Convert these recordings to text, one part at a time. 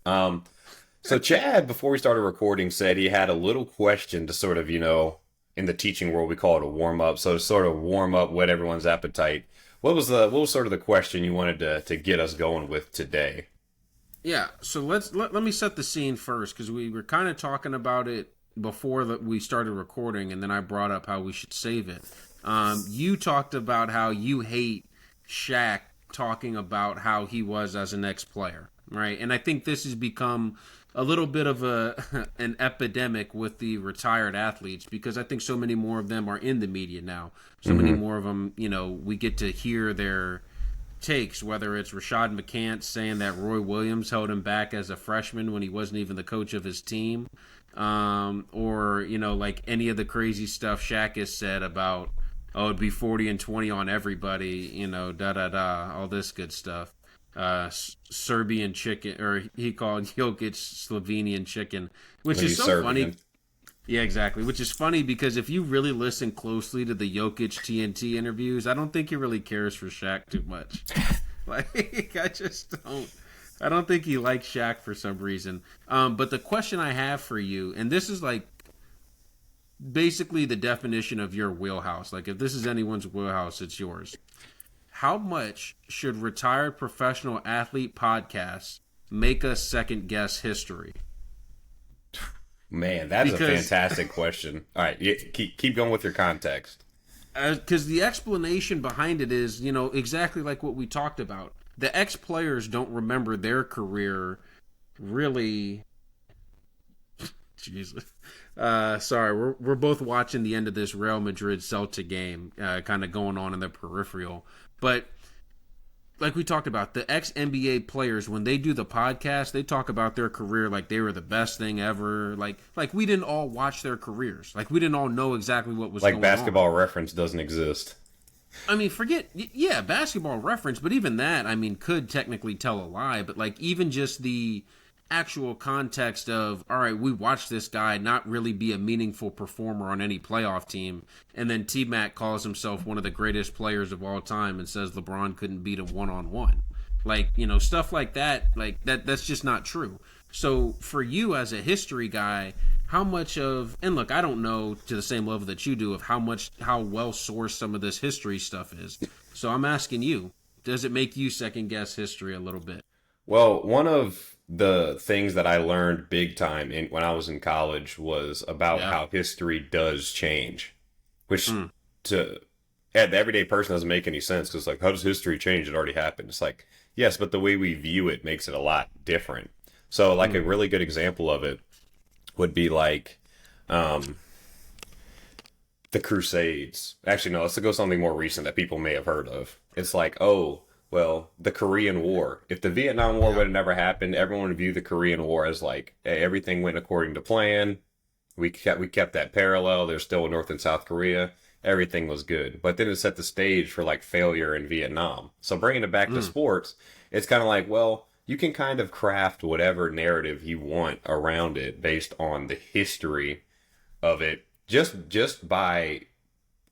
So Chad, before we started recording, said he had a little question to sort of, in the teaching world, we call it a warm up. So to sort of warm up, whet everyone's appetite. What was sort of the question you wanted to get us going with today? Yeah, so let me set the scene first because we were kind of talking about it before that we started recording, and then I brought up how we should save it. You talked about how you hate Shaq talking about how he was as an ex-player, right? And I think this has become a little bit of a an epidemic with the retired athletes because I think so many more of them are in the media now. So many Mm-hmm. more of them, we get to hear their takes, whether it's Rashad McCants saying that Roy Williams held him back as a freshman when he wasn't even the coach of his team, or like any of the crazy stuff Shaq has said about it'd be 40 and 20 on everybody, da da da, all this good stuff. Serbian chicken, or he called Jokic Slovenian chicken, which When is he's so serving. funny. Yeah, exactly. Which is funny because if you really listen closely to the Jokic TNT interviews, I don't think he really cares for Shaq too much. Like, I just don't. I don't think he likes Shaq for some reason. But the question I have for you, and this is like basically the definition of your wheelhouse. Like, if this is anyone's wheelhouse, it's yours. How much should retired professional athlete podcasts make us second guess history? Man, that is a Because fantastic question. All right, keep going with your context. because the explanation behind it is, exactly like what we talked about. The ex players don't remember their career really. Jesus. Sorry, we're both watching the end of this Real Madrid Celta game, kind of going on in the peripheral. But like we talked about, the ex NBA players, when they do the podcast, they talk about their career like they were the best thing ever. Like we didn't all watch their careers. Like we didn't all know exactly what was Like going on. basketball reference doesn't exist. I mean, yeah, basketball reference, but even that, I mean, could technically tell a lie. But like even just the actual context of, all right, we watched this guy not really be a meaningful performer on any playoff team, and then T Mac calls himself one of the greatest players of all time and says LeBron couldn't beat him 1-on-1. Like, stuff like that, that's just not true. So for you as a history guy, how much of, and look, I don't know to the same level that you do of how well sourced some of this history stuff is. So I'm asking you, does it make you second guess history a little bit? Well, one of the things that I learned big time when I was in college was about Yeah. how history does change, which Mm. to the everyday person doesn't make any sense because like, how does history change? It already happened. It's like, yes, but the way we view it makes it a lot different. So like a Mm. really good example of it would be like um, the Crusades. Actually, no, let's go something more recent that people may have heard of. It's like, oh, well, the Korean War. If the Vietnam War Yeah. would have never happened, everyone would view the Korean War as like, hey, everything went according to plan. We kept that parallel. There's still North and South Korea. Everything was good. But then it set the stage for like failure in Vietnam. So bringing it back to Mm. sports, it's kind of like, well, you can kind of craft whatever narrative you want around it based on the history of it just by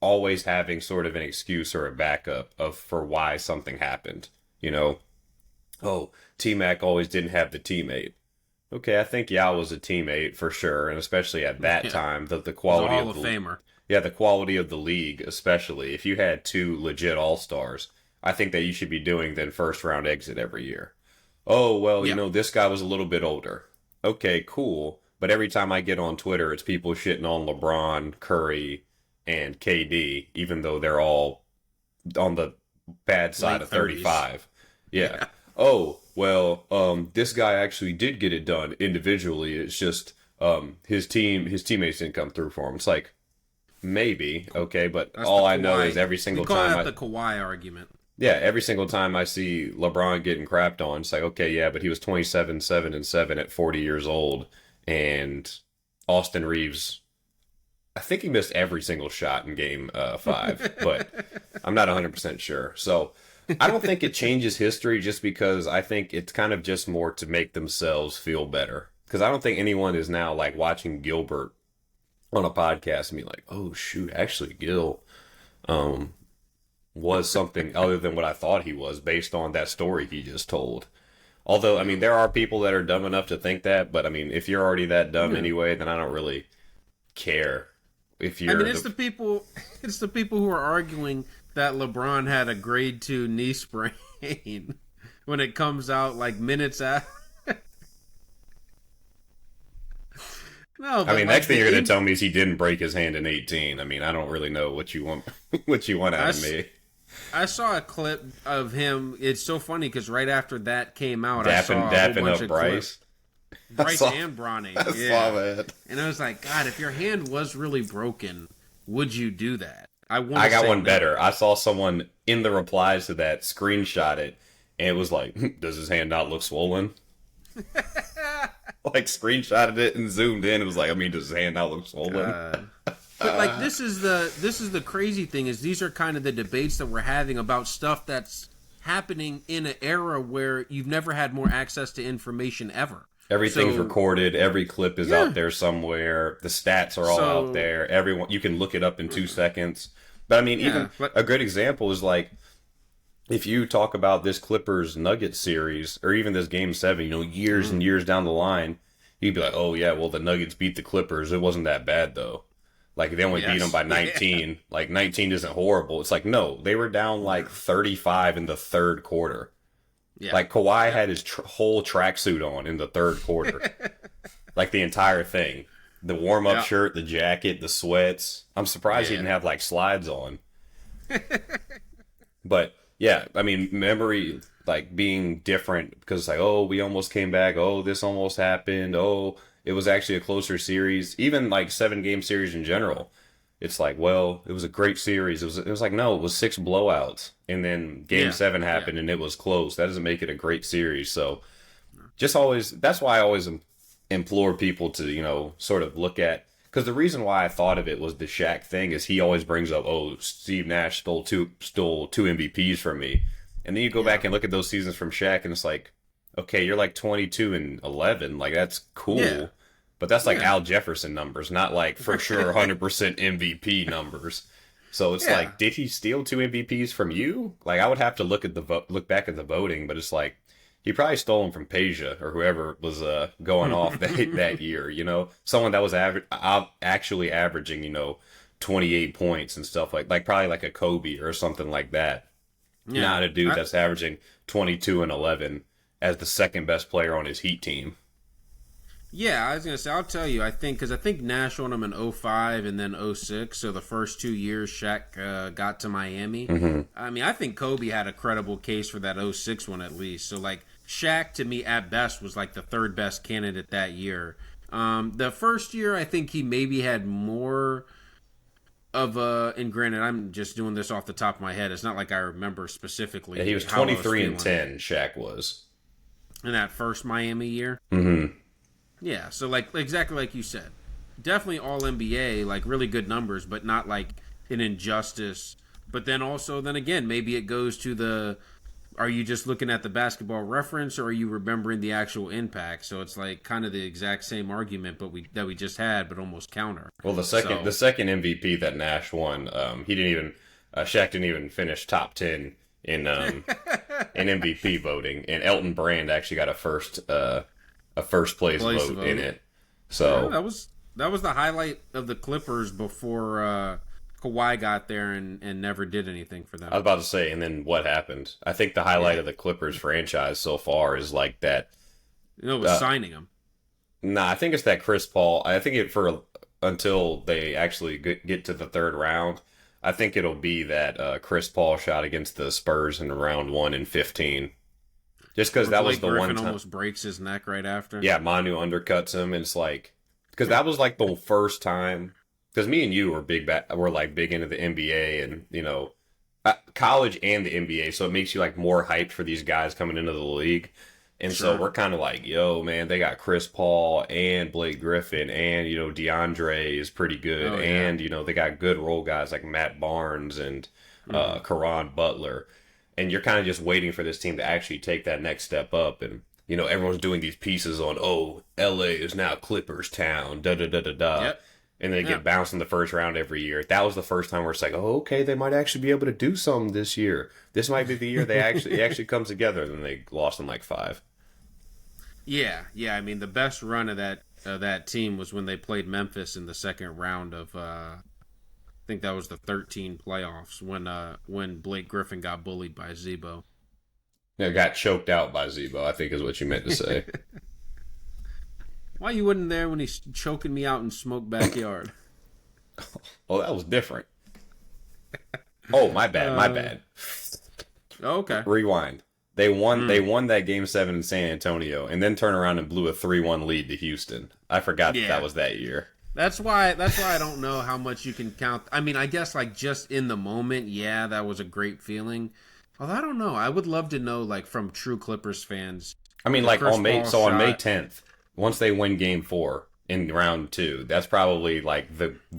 always having sort of an excuse or a backup of for why something happened. You know, oh, T Mac always didn't have the teammate. Okay, I think Yao was a teammate for sure, and especially at that Yeah. time, the He's a quality Hall of of the Famer. yeah, the quality of the league, especially if you had two legit all stars, I think that you should be doing then first round exit every year. Oh, well, Yeah. this guy was a little bit older. Okay, cool. But every time I get on Twitter, it's people shitting on LeBron, Curry, and KD, even though they're all on the bad side Late of 30s. 35. Yeah. Yeah. Oh, well, this guy actually did get it done individually. It's just his teammates didn't come through for him. It's like maybe, okay, but That's the all I know is Kawhi. every We single call time that I the Kawhi argument. yeah, every single time I see LeBron getting crapped on, it's like, okay, yeah, but he was 27, 7, and 7 at 40 years old. And Austin Reeves, I think he missed every single shot in game 5, but I'm not 100% sure. So I don't think it changes history just because I think it's kind of just more to make themselves feel better. Because I don't think anyone is now like watching Gilbert on a podcast and be like, oh, shoot, actually, Gil. Um, was something other than what I thought he was based on that story he just told. Although, I mean, there are people that are dumb enough to think that, but I mean, if you're already that dumb Yeah. anyway, then I don't really care if I mean, you're it's the. the people, it's the people who are arguing that LeBron had a grade 2 knee sprain when it comes out like minutes after. No, I but mean, like next thing the you're going in, to tell me is he didn't break his hand in 18. I mean, I don't really know what you want, what you want out I, of me. I saw a clip of him. It's so funny because right after that came out, I Dapping, saw a whole dapping bunch up of clips. Bryce. I Bryce saw, and Bronny, I saw yeah. that. And I was like, God, if your hand was really broken, would you do that? I want I to got say one no. better. I saw someone in the replies to that screenshot it, and it was like, "Does his hand not look swollen?" Like screenshotted it and zoomed in. It was like, I mean, does his hand not look swollen? God. But like this is the crazy thing is these are kind of the debates that we're having about stuff that's happening in an era where you've never had more access to information ever. Everything's So recorded. Every clip is yeah. out there somewhere. The stats are all out So there. Everyone, you can look it up in 2 seconds. But I mean, yeah, even but a good example is like if you talk about this Clippers Nuggets series or even this Game 7, years and years down the line, you'd be like, oh, yeah, well, the Nuggets beat the Clippers. It wasn't that bad, though. Like, they only beat them yes, by yeah, 19. Like, 19 isn't horrible. It's like, no, they were down like 35 in the third quarter. yeah, Like, Kawhi yeah, had his whole tracksuit on in the third quarter. Like, the entire thing. The warm up yeah, shirt, the jacket, the sweats. I'm surprised he yeah, didn't have like slides on. But yeah, I mean, memory like being different because it's like, oh, we almost came back. Oh, this almost happened. Oh, it was actually a closer series. Even like 7 game series in general. It's like, well, it was a great series. It was like, no, it was 6 blowouts. And then game yeah, 7 yeah, happened and it was close. That doesn't make it a great series. So just always, that's why I always implore people to, sort of look at, because the reason why I thought of it was the Shaq thing is he always brings up, oh, Steve Nash stole two MVPs from me, and then you go yeah, back and look at those seasons from Shaq, and it's like, okay, you're like 22 and 11, like that's yeah, cool, but that's like yeah, Al Jefferson numbers, not like for sure 100% MVP numbers. So it's yeah. like, did he steal 2 MVPs from you? Like I would have to look at look back at the voting, but it's like he probably stole them from Peja or whoever was going off that year. Someone that was actually averaging 28 points and stuff like probably like a Kobe or something like that. Yeah. Not a dude I, that's averaging 22 and 11 as the second best player on his Heat team. yeah, I was gonna say I'll tell you. I think Nash won him in '05 and then '06. So the first 2 years Shaq got to Miami. Hmm. I mean, I think Kobe had a credible case for that '06 one at least. So like Shaq to me at best was like the third best candidate that year. The first year I think he maybe had more of a. And granted, I'm just doing this off the top of my head. It's not like I remember Yeah, he specifically was how I was 23 and feeling 10. Shaq was. in that first Miami year. Hmm. Yeah, so like exactly like you said, definitely all NBA, like really good numbers, but not like an injustice. But then also, then again, maybe it goes to the: are you just looking at the basketball reference, or are you remembering the actual impact? So it's like kind of the exact same argument, but we just had, but almost counter. Well, the second the So second MVP that Nash won, he didn't even Shaq didn't even finish top 10 in MVP voting, and Elton Brand actually got a first place place vote in vote. it. Yeah, So that was the highlight of the Clippers before Kawhi got there and never did anything for I was them. about to say, and then what happened? I think the highlight Yeah, of the Clippers franchise so far is like that. it was Uh, signing him. nah, I think it's that Chris Paul. I think it for until they actually get to the third round. I think it'll be that Chris Paul shot against the Spurs in round 1 and 15. Just because Where that was Blake the one Griffin time. almost breaks his neck right after. Yeah, Manu undercuts him, and it's like because that was like the first time. Because me and you were were like big into the NBA and college and the NBA, so it makes you like more hyped for these guys coming into the league. And so Sure. we're kind of like, yo, man, they got Chris Paul and Blake Griffin, and DeAndre is pretty good, Oh yeah. and they got good role guys like Matt Barnes and Hmm. Karan Butler, and you're kind of just waiting for this team to actually take that next step up. And everyone's doing these pieces on, oh, LA is now Clippers town, da da da da da, Yep. and they Yeah. get bounced in the first round every year. That was the first time where it's like, oh, okay, they might actually be able to do something this year. This might be the year it actually comes together. And then they lost in like 5. Yeah. I mean, the best run of that team was when they played Memphis in the second round of I think that was the 13 playoffs when Blake Griffin got bullied by Zebo. Got choked out by Zebo, I think is what you meant to say. Why you wasn't there when he's choking me out in Smoke Backyard? Oh, that was different. Oh, my bad, my Uh, bad. okay. Rewind. They won. They Mm, won that game seven in San Antonio, and then turned around and blew a 3-1 lead to Houston. I forgot that, that yeah. was that year. That's why I don't know how much you can count. I mean, I guess like just in the moment, yeah, that was a great feeling. Although I don't know, I would love to know like from true Clippers fans, I mean, the like Chris on May Paul so on May shot. 10th, once they win Game 4 in round two, that's probably like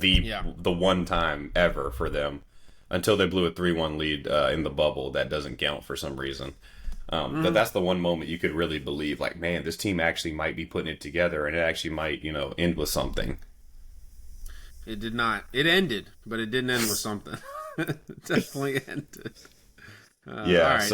Yeah. the one time ever for them. Until they blew a 3-1 lead in the bubble, that doesn't count for some reason. But Mm, that's the one moment you could really believe, like, man, this team actually might be putting it together, and it actually might, end with something. it did not. It ended, but it didn't end with something. It definitely ended. All Yeah. right.